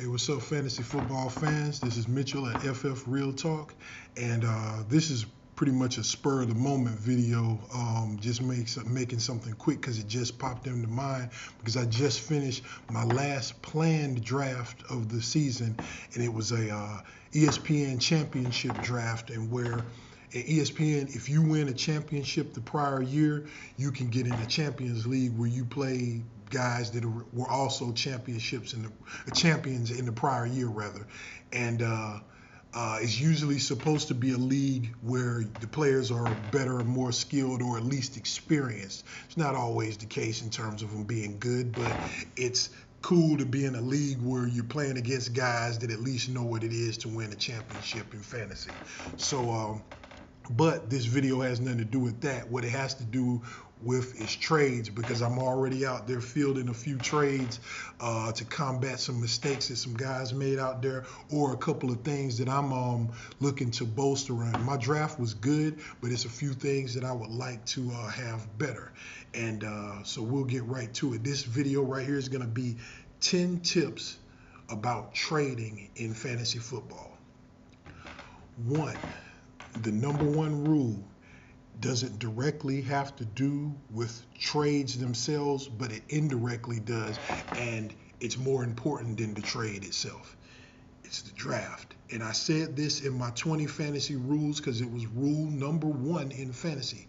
Hey, what's up, fantasy football fans? This is Mitchell at FF Real Talk, and this is pretty much a spur of the moment video. Just making something quick because it just popped into mind because I just finished my last planned draft of the season, and it was a ESPN championship draft, and where at ESPN, if you win a championship the prior year, you can get in the Champions League where you play guys that were also champions in the prior year rather, and it's usually supposed to be a league where the players are better, more skilled, or at least experienced. It's not always the case in terms of them being good, but it's cool to be in a league where you're playing against guys that at least know what it is to win a championship in fantasy. So but this video has nothing to do with that. What it has to do with is trades, because I'm already out there fielding a few trades to combat some mistakes that some guys made out there, or a couple of things that I'm looking to bolster on. My draft was good, but it's a few things that I would like to have better. And so we'll get right to it. This video right here is going to be 10 tips about trading in fantasy football. One, the number one rule doesn't directly have to do with trades themselves, but it indirectly does, and it's more important than the trade itself. It's the draft. And I said this in my 20 fantasy rules because it was rule number one in fantasy.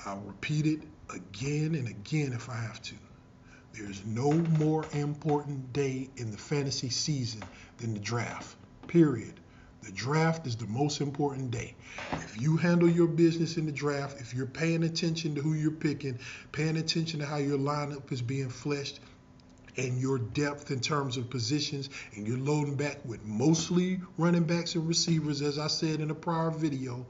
I'll repeat it again and again if I have to. There's no more important day in the fantasy season than the draft, period. The draft is the most important day. If you handle your business in the draft, if you're paying attention to who you're picking, paying attention to how your lineup is being fleshed, and your depth in terms of positions, and you're loading back with mostly running backs and receivers, as I said in a prior video,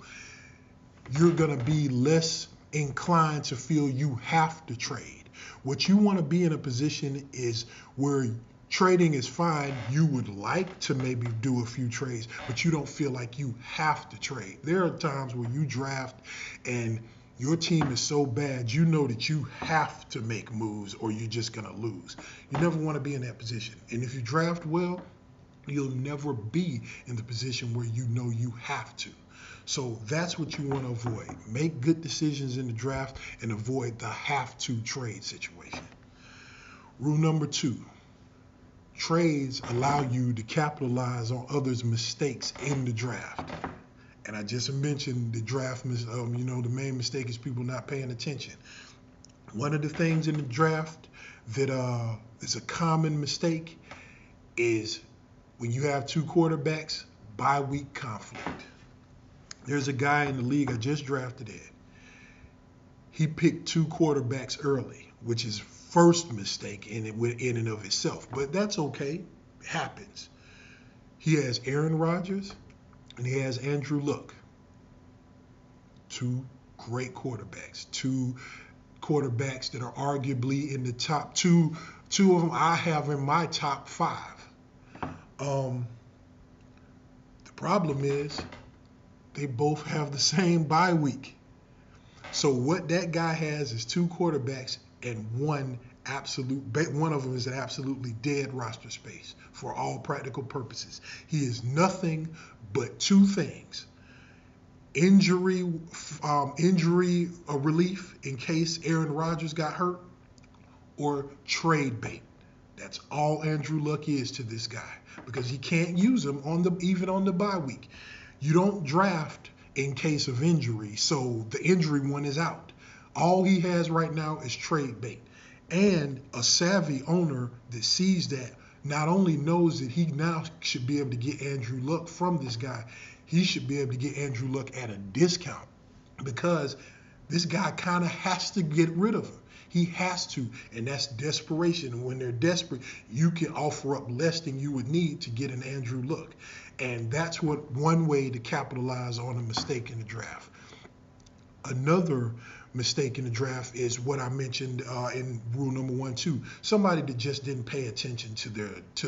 you're going to be less inclined to feel you have to trade. What you want to be in a position is where trading is fine. You would like to maybe do a few trades, but you don't feel like you have to trade. There are times where you draft and your team is so bad, you know that you have to make moves or you're just going to lose. You never want to be in that position. And if you draft well, you'll never be in the position where you know you have to. So that's what you want to avoid. Make good decisions in the draft and avoid the have to trade situation. Rule number two. Trades allow you to capitalize on others' mistakes in the draft. And I just mentioned the draft, the main mistake is people not paying attention. One of the things in the draft that is a common mistake is when you have two quarterbacks, bye-week conflict. There's a guy in the league I just drafted in. He picked two quarterbacks early, which is first mistake in and of itself, but that's okay. It happens. He has Aaron Rodgers and he has Andrew Luck. Two great quarterbacks. Two quarterbacks that are arguably in the top two. Two of them I have in my top five. The problem is they both have the same bye week. So what that guy has is two quarterbacks and one of them is an absolutely dead roster space for all practical purposes. He is nothing but two things: injury relief in case Aaron Rodgers got hurt, or trade bait. That's all Andrew Luck is to this guy, because he can't use him even on the bye week. You don't draft in case of injury, so the injury one is out. All he has right now is trade bait. And a savvy owner that sees that not only knows that he now should be able to get Andrew Luck from this guy, he should be able to get Andrew Luck at a discount, because this guy kind of has to get rid of him. He has to, and that's desperation. And when they're desperate, you can offer up less than you would need to get an Andrew Luck. And that's one way to capitalize on a mistake in the draft. Another mistake in the draft is what I mentioned in rule number 1, 2. Somebody that just didn't pay attention to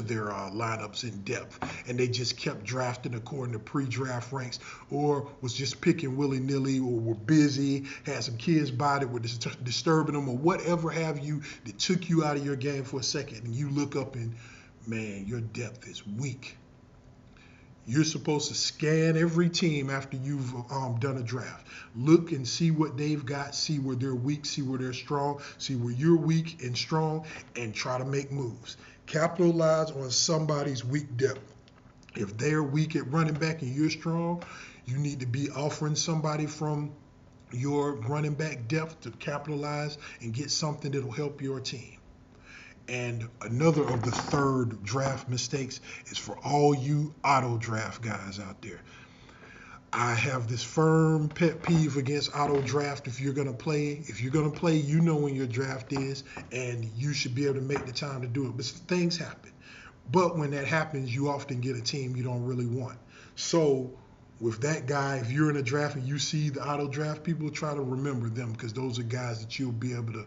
their lineups in depth, and they just kept drafting according to pre-draft ranks, or was just picking willy-nilly, or were busy, had some kids by that were disturbing them, or whatever have you, that took you out of your game for a second, and you look up and, man, your depth is weak. You're supposed to scan every team after you've done a draft. Look and see what they've got, see where they're weak, see where they're strong, see where you're weak and strong, and try to make moves. Capitalize on somebody's weak depth. If they're weak at running back and you're strong, you need to be offering somebody from your running back depth to capitalize and get something that'll help your team. And another of the third draft mistakes is for all you auto draft guys out there. I have this firm pet peeve against auto draft. If you're gonna play, you know when your draft is, and you should be able to make the time to do it. But things happen. But when that happens, you often get a team you don't really want. So with that guy, if you're in a draft and you see the auto draft people, try to remember them, because those are guys that you'll be able to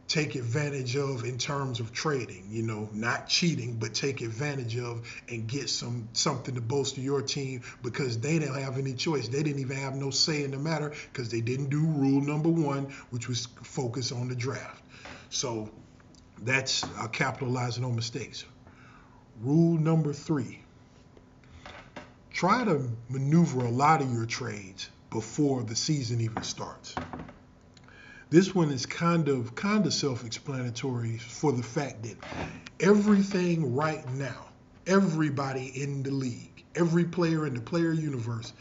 take advantage of in terms of trading, not cheating, but take advantage of and get something to bolster your team, because they didn't have any choice. They didn't even have no say in the matter, because they didn't do rule number 1, which was focus on the draft. So that's capitalizing on mistakes. Rule number 3, try to maneuver a lot of your trades before the season even starts. This one is kind of self-explanatory, for the fact that everything right now, everybody in the league, every player in the player universe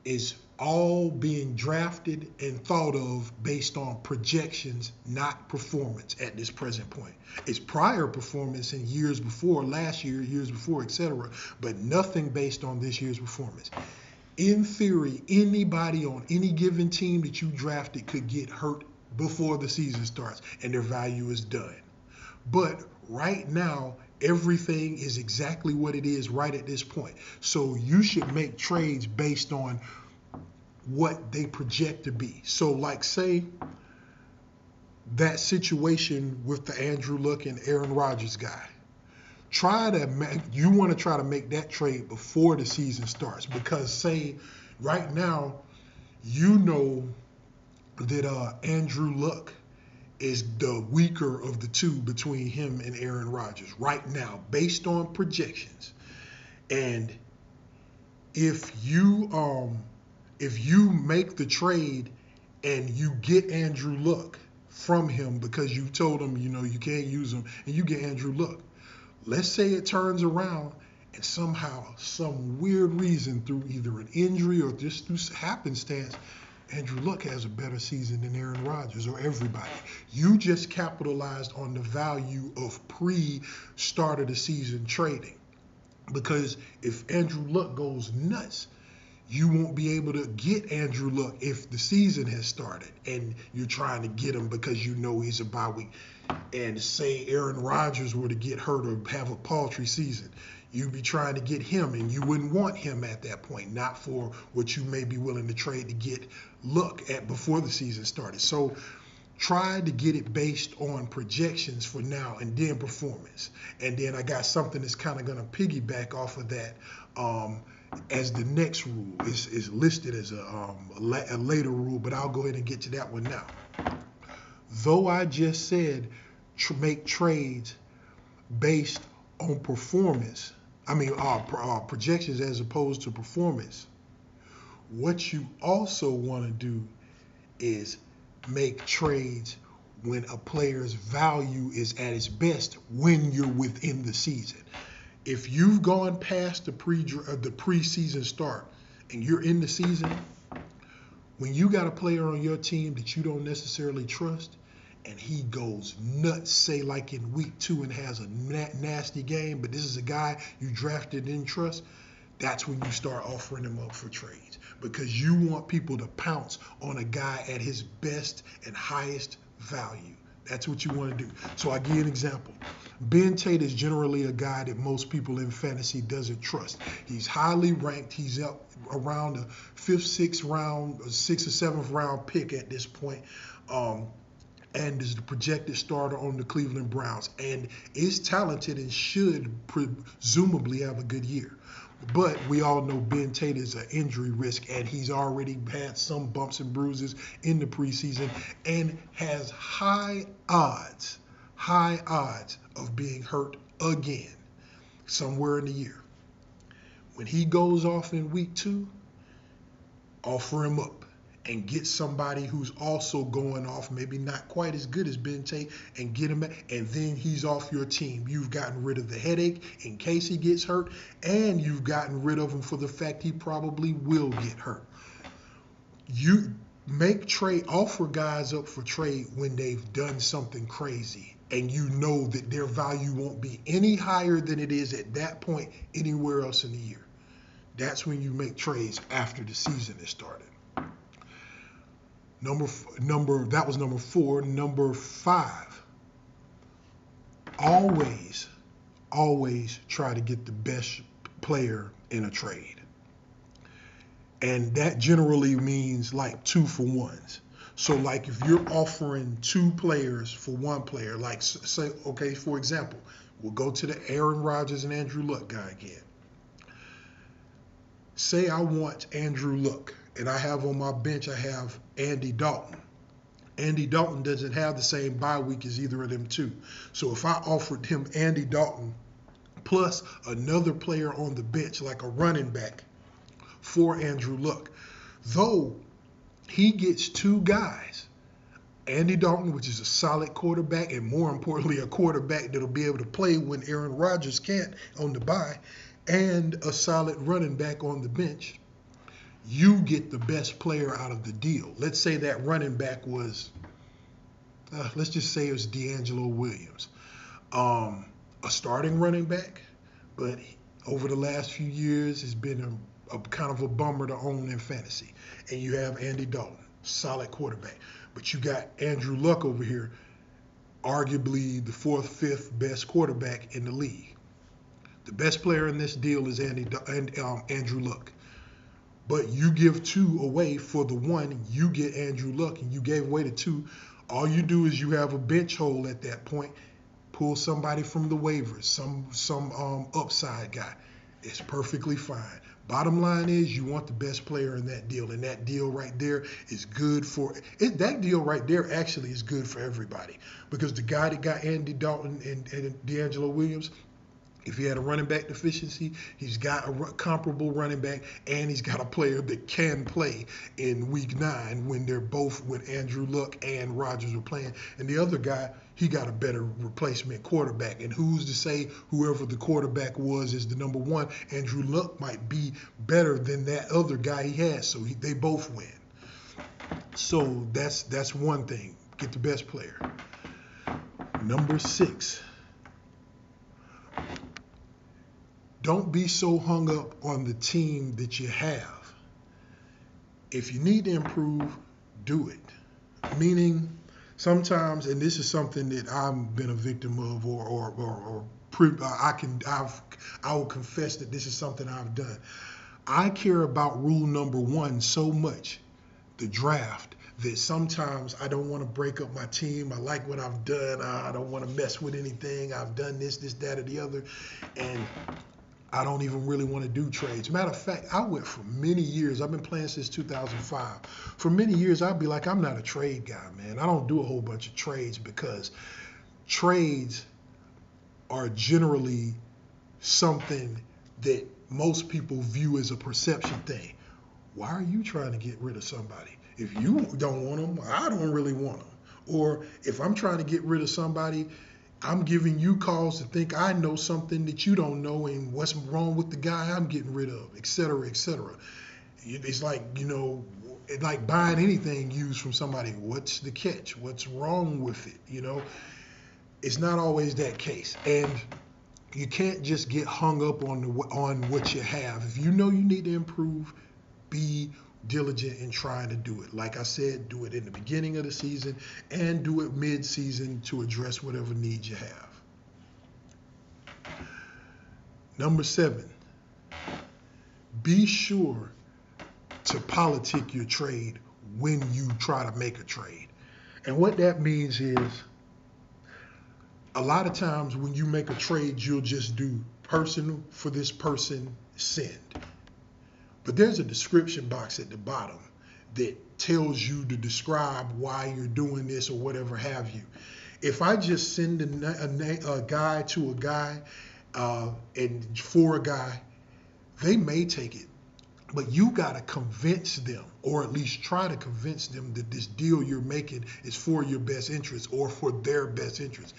is all being drafted and thought of based on projections, not performance at this present point. It's prior performance in years before, last year, years before, etc., but nothing based on this year's performance. In theory, anybody on any given team that you drafted could get hurt before the season starts, and their value is done. But right now, everything is exactly what it is right at this point. So you should make trades based on what they project to be. So like, say that situation with the Andrew Luck and Aaron Rodgers guy. You want to try to make that trade before the season starts, because say right now, you know that Andrew Luck is the weaker of the two between him and Aaron Rodgers right now, based on projections. And if you make the trade and you get Andrew Luck from him because you told him you can't use him, and you get Andrew Luck, let's say it turns around and somehow, some weird reason, through either an injury or just through happenstance, Andrew Luck has a better season than Aaron Rodgers or everybody. You just capitalized on the value of pre-start of the season trading. Because if Andrew Luck goes nuts, you won't be able to get Andrew Luck if the season has started and you're trying to get him because you know he's a bye week. And say Aaron Rodgers were to get hurt or have a paltry season, you'd be trying to get him, and you wouldn't want him at that point, not for what you may be willing to trade to get Luck at before the season started. So try to get it based on projections for now, and then performance. And then I got something that's kind of going to piggyback off of that. As the next rule is listed as a later rule, but I'll go ahead and get to that one now. Though I just said make trades based on performance, projections as opposed to performance, what you also want to do is make trades when a player's value is at its best when you're within the season. If you've gone past the preseason start and you're in the season, when you got a player on your team that you don't necessarily trust and he goes nuts, say like in week 2 and has a nasty game, but this is a guy you drafted and didn't trust, that's when you start offering him up for trades, because you want people to pounce on a guy at his best and highest value. That's what you want to do. So I give you an example. Ben Tate is generally a guy that most people in fantasy doesn't trust. He's highly ranked. He's up around the 5th, 6th round, 6th or 7th round pick at this point. And is the projected starter on the Cleveland Browns, and is talented and should presumably have a good year. But we all know Ben Tate is an injury risk, and he's already had some bumps and bruises in the preseason and has high odds of being hurt again somewhere in the year. When he goes off in week 2, offer him up and get somebody who's also going off, maybe not quite as good as Ben Tate, and get him back, and then he's off your team. You've gotten rid of the headache in case he gets hurt, and you've gotten rid of him for the fact he probably will get hurt. You offer guys up for trade when they've done something crazy, and you know that their value won't be any higher than it is at that point anywhere else in the year. That's when you make trades after the season has started. That was number 4. Number 5, always try to get the best player in a trade. And that generally means like 2-for-1s. So like if you're offering 2 players for 1 player, like say, okay, for example, we'll go to the Aaron Rodgers and Andrew Luck guy again. Say I want Andrew Luck, and I have on my bench, I have Andy Dalton. Andy Dalton doesn't have the same bye week as either of them 2. So if I offered him Andy Dalton plus another player on the bench, like a running back for Andrew Luck, though he gets 2 guys, Andy Dalton, which is a solid quarterback, and more importantly, a quarterback that'll be able to play when Aaron Rodgers can't on the bye, and a solid running back on the bench, you get the best player out of the deal. Let's say that running back was, let's just say it was D'Angelo Williams, a starting running back, but over the last few years has been a kind of a bummer to own in fantasy. And you have Andy Dalton, solid quarterback, but you got Andrew Luck over here, arguably the 4th, 5th best quarterback in the league. The best player in this deal is Andrew Luck. But you give 2 away for the 1, you get Andrew Luck, and you gave away the 2. All you do is you have a bench hole at that point. Pull somebody from the waivers, some upside guy. It's perfectly fine. Bottom line is you want the best player in that deal, and that deal right there is good for it. That deal right there actually is good for everybody, because the guy that got Andy Dalton and D'Angelo Williams, if he had a running back deficiency, he's got a comparable running back, and he's got a player that can play in week 9 when Andrew Luck and Rodgers were playing. And the other guy, he got a better replacement quarterback. And who's to say whoever the quarterback was is the number 1? Andrew Luck might be better than that other guy he has, so they both win. So that's one thing. Get the best player. Number 6. Don't be so hung up on the team that you have. If you need to improve, do it. Meaning, sometimes, and this is something that I've been a victim of, I will confess that this is something I've done. I care about rule number 1 so much, the draft, that sometimes I don't want to break up my team. I like what I've done. I don't want to mess with anything. I've done this, that, or the other. And I don't even really want to do trades. Matter of fact, I went for many years. I've been playing since 2005. For many years, I'd be like, I'm not a trade guy, man. I don't do a whole bunch of trades, because trades are generally something that most people view as a perception thing. Why are you trying to get rid of somebody? If you don't want them, I don't really want them. Or if I'm trying to get rid of somebody, I'm giving you cause to think I know something that you don't know, and what's wrong with the guy I'm getting rid of, et cetera, et cetera. It's like, like buying anything used from somebody. What's the catch? What's wrong with it? It's not always that case. And you can't just get hung up on what you have. If you know you need to improve, be diligent in trying to do it. Like I said, do it in the beginning of the season and do it mid-season to address whatever needs you have. Number 7, be sure to politic your trade when you try to make a trade. And what that means is, a lot of times when you make a trade, you'll just do person for this person, send. But there's a description box at the bottom that tells you to describe why you're doing this or whatever have you. If I just send a guy to a guy and for a guy, they may take it. But you got to convince them, or at least try to convince them that this deal you're making is for your best interest or for their best interest.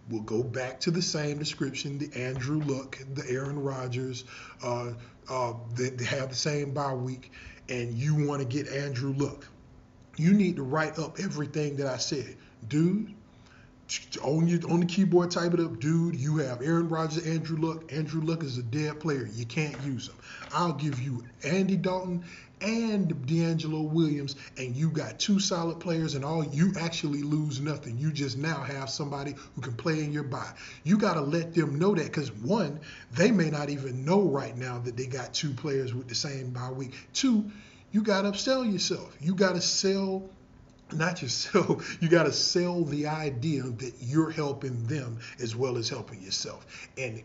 We'll go back to the same description, the Andrew Luck, the Aaron Rodgers, that have the same bye week, and you want to get Andrew Luck. You need to write up everything that I said. Dude, on the keyboard, type it up. Dude, you have Aaron Rodgers, Andrew Luck. Andrew Luck is a dead player. You can't use him. I'll give you Andy Dalton and D'Angelo Williams, and you got two solid players, and all you actually lose nothing. You just now have somebody who can play in your bye. You got to let them know that, because one, they may not even know right now that they got two players with the same bye week. Two, you got to sell yourself. You got to sell. Not just sell, you got to sell the idea that you're helping them as well as helping yourself, and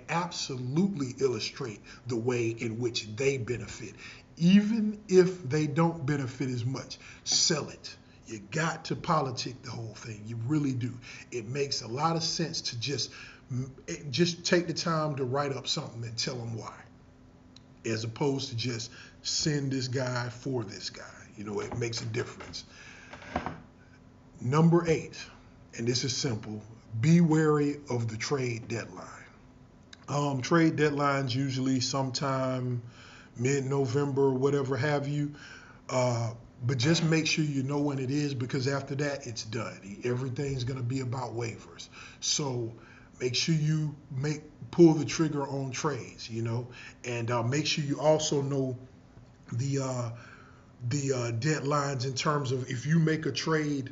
absolutely illustrate the way in which they benefit. Even if they don't benefit as much, sell it. You got to politic the whole thing. You really do. It makes a lot of sense to just take the time to write up something and tell them why, as opposed to just send this guy for this guy. You know, it makes a difference. Number 8, and this is simple, be wary of the trade deadline. Trade deadlines usually sometime mid-November, whatever have you. But just make sure you know when it is, because after that, it's done. Everything's going to be about waivers. So make sure you pull the trigger on trades, you know, and make sure you also know the deadlines in terms of if you make a trade.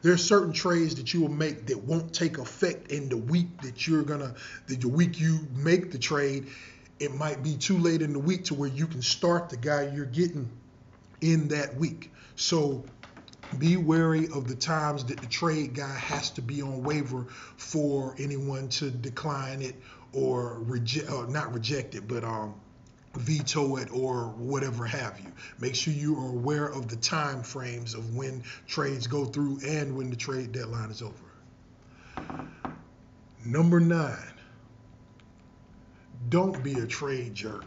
There are certain trades that you will make that won't take effect in the week that the week you make the trade. It might be too late in the week to where you can start the guy you're getting in that week. So be wary of the times that the trade guy has to be on waiver for anyone to decline it or not reject it, but veto it or whatever have you. Make sure you are aware of the time frames of when trades go through and when the trade deadline is over. Number 9, don't be a trade jerk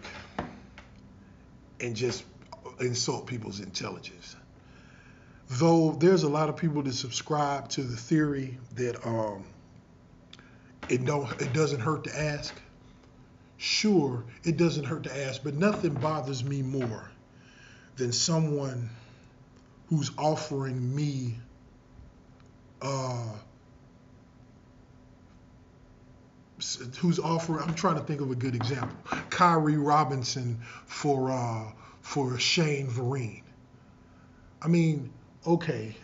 and just insult people's intelligence. Though there's a lot of people that subscribe to the theory that it doesn't hurt to ask. Sure, it doesn't hurt to ask, but nothing bothers me more than someone who's offering me I'm trying to think of a good example. Kyrie Robinson for Shane Vereen. I mean, okay,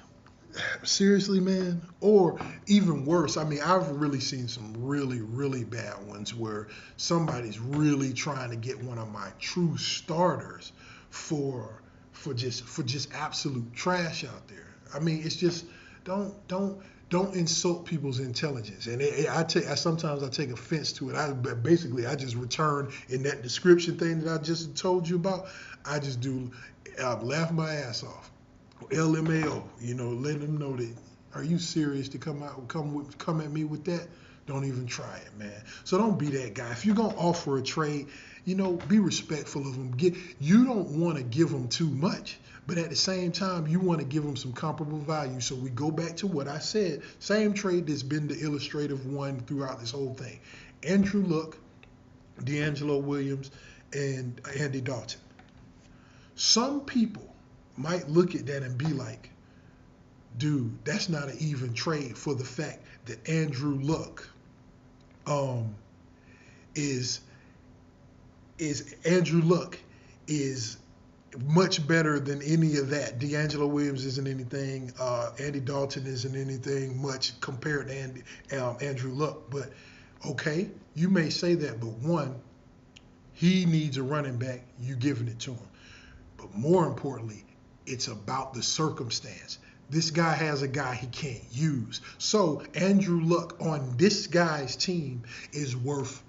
seriously, man? Or even worse, I mean, I've really seen some really, really bad ones where somebody's really trying to get one of my true starters for just absolute trash out there. I mean, it's just don't insult people's intelligence. And sometimes I take offense to it. I just return in that description thing that I just told you about. I just do laugh my ass off. LMAO, you know, let them know that, are you serious to come at me with that? Don't even try it, man. So don't be that guy. If you're going to offer a trade, you know, be respectful of them. You don't want to give them too much, but at the same time, you want to give them some comparable value. So we go back to what I said. Same trade that's been the illustrative one throughout this whole thing. Andrew Luck, D'Angelo Williams, and Andy Dalton. Some people might look at that and be like, dude, that's not an even trade for the fact that Andrew Luck is much better than any of that. D'Angelo Williams isn't anything. Andy Dalton isn't anything much compared to Andrew Luck. But okay, you may say that, but one, he needs a running back. You giving it to him. But more importantly, it's about the circumstance. This guy has a guy he can't use. So Andrew Luck on this guy's team is worth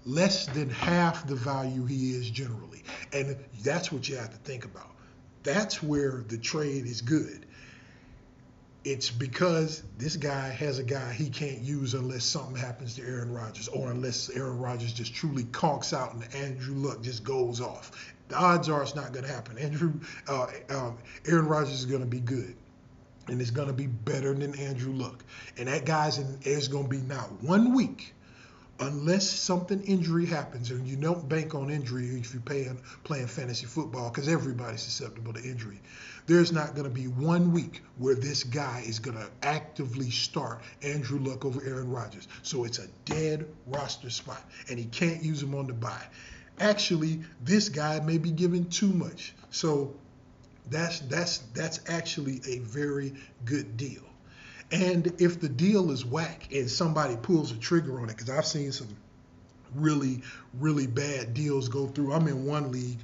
less than half the value he is generally. And that's what you have to think about. That's where the trade is good. It's because this guy has a guy he can't use unless something happens to Aaron Rodgers, or unless Aaron Rodgers just truly conks out and Andrew Luck just goes off. The odds are it's not going to happen. Aaron Rodgers is going to be good, and it's going to be better than Andrew Luck. And that guy's in. There's going to be not 1 week, unless something injury happens, and you don't bank on injury if you're playing fantasy football, because everybody's susceptible to injury. There's not going to be 1 week where this guy is going to actively start Andrew Luck over Aaron Rodgers. So it's a dead roster spot, and he can't use him on the bye. Actually, this guy may be given too much. So that's actually a very good deal. And if the deal is whack and somebody pulls a trigger on it, because I've seen some really, really bad deals go through. I'm in one league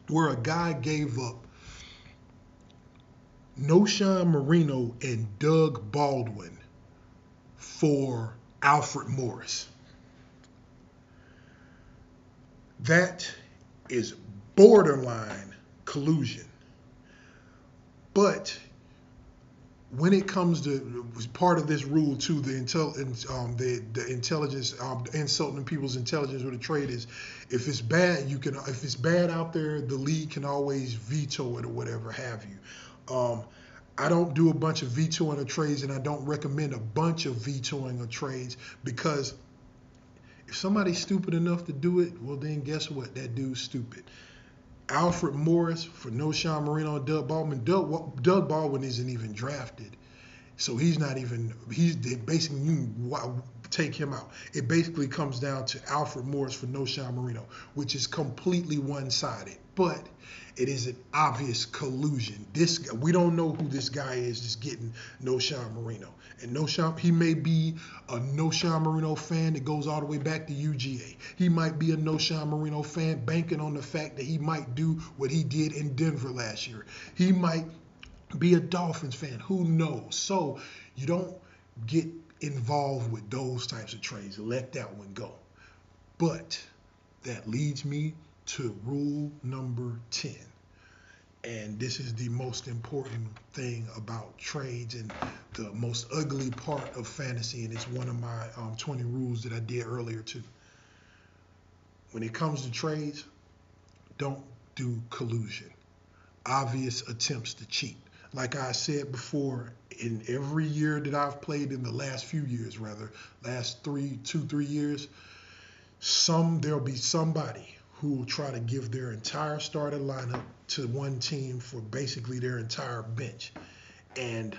where a guy gave up Noshawn Marino and Doug Baldwin for Alfred Morris. That is borderline collusion. But when it comes to part of this rule too, the intelligence, insulting people's intelligence with a trade is, if it's bad, if it's bad out there, the league can always veto it or whatever have you. I don't do a bunch of vetoing of trades, and I don't recommend a bunch of vetoing of trades, because if somebody's stupid enough to do it, well then guess what? That dude's stupid. Alfred Morris for Noshawn Marino and Doug Baldwin. Doug Baldwin isn't even drafted, so he's not even. They basically, you take him out. It basically comes down to Alfred Morris for Noshawn Marino, which is completely one-sided. But it is an obvious collusion. We don't know who this guy is that's getting Noshawn Marino. And he may be a Noshawn Marino fan that goes all the way back to UGA. He might be a Noshawn Marino fan banking on the fact that he might do what he did in Denver last year. He might be a Dolphins fan. Who knows? So you don't get involved with those types of trades. Let that one go. But that leads me to rule number 10. And this is the most important thing about trades and the most ugly part of fantasy. And it's one of my 20 rules that I did earlier too. When it comes to trades, don't do collusion. Obvious attempts to cheat. Like I said before, in every year that I've played, in the last few years rather, last 3 years, there'll be somebody who will try to give their entire starting lineup to one team for basically their entire bench. And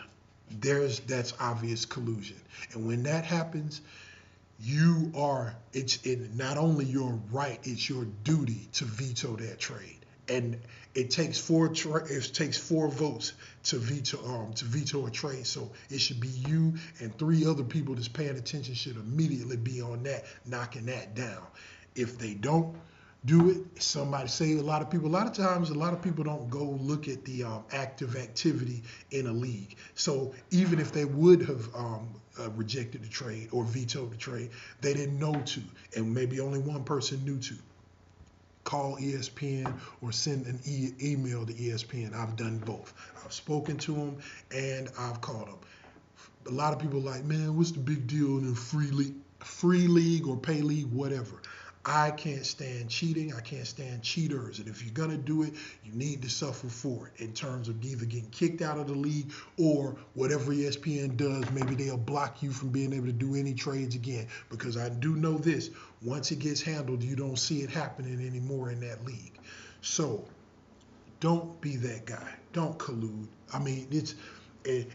that's obvious collusion. And when that happens, it's not only your right, it's your duty to veto that trade. And it takes 4 votes to veto a trade. So it should be you and 3 other people that's paying attention should immediately be on that, knocking that down. If they don't do it, somebody say a lot of times people don't go look at the active activity in a league. So even if they would have rejected the trade or vetoed the trade, they didn't know to, and maybe only one person knew to. Call ESPN or send an email to ESPN. I've done both. I've spoken to them and I've called them. A lot of people are like, man, what's the big deal in a free league or pay league, whatever. I can't stand cheating. I can't stand cheaters. And if you're going to do it, you need to suffer for it in terms of either getting kicked out of the league or whatever ESPN does. Maybe they'll block you from being able to do any trades again. Because I do know this, once it gets handled, you don't see it happening anymore in that league. So don't be that guy. Don't collude. I mean,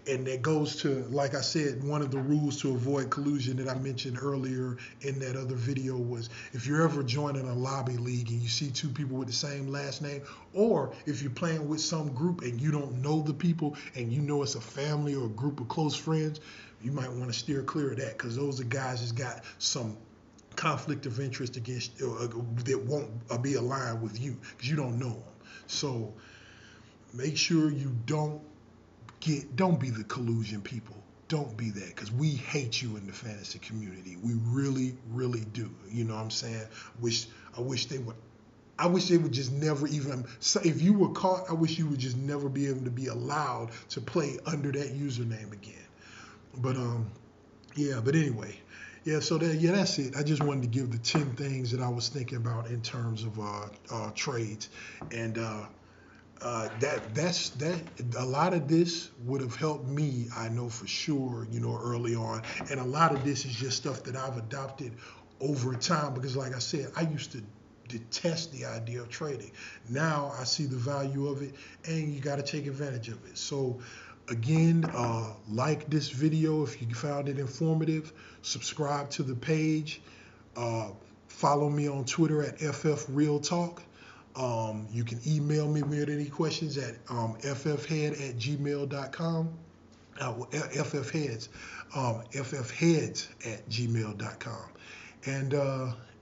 and that goes to, like I said, one of the rules to avoid collusion that I mentioned earlier in that other video was, if you're ever joining a lobby league and you see 2 people with the same last name, or if you're playing with some group and you don't know the people and you know it's a family or a group of close friends, you might want to steer clear of that, because those are guys that's got some conflict of interest against that won't be aligned with you because you don't know them. So make sure you don't be the collusion people. Don't be that, because we hate you in the fantasy community. We really, really do. You know what I'm saying? I wish they would I wish they would just never even, if you were caught, I wish you would just never be able to be allowed to play under that username again. But yeah, but anyway, yeah, so that's it. I just wanted to give the 10 things that I was thinking about in terms of trades. And that's a lot of this would have helped me, I know for sure, early on. And a lot of this is just stuff that I've adopted over time, because like I said, I used to detest the idea of trading. Now I see the value of it, and you got to take advantage of it. So again, like this video if you found it informative, subscribe to the page, follow me on Twitter at FFRealTalk. You can email me with any questions at ffhead@gmail.com. FFheads, ffheads@gmail.com.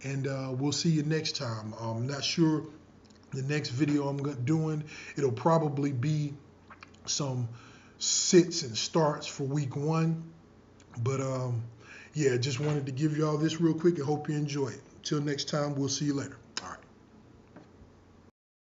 And we'll see you next time. I'm not sure the next video I'm doing. It'll probably be some sits and starts for week 1. But yeah, just wanted to give you all this real quick and hope you enjoy it. Until next time, we'll see you later.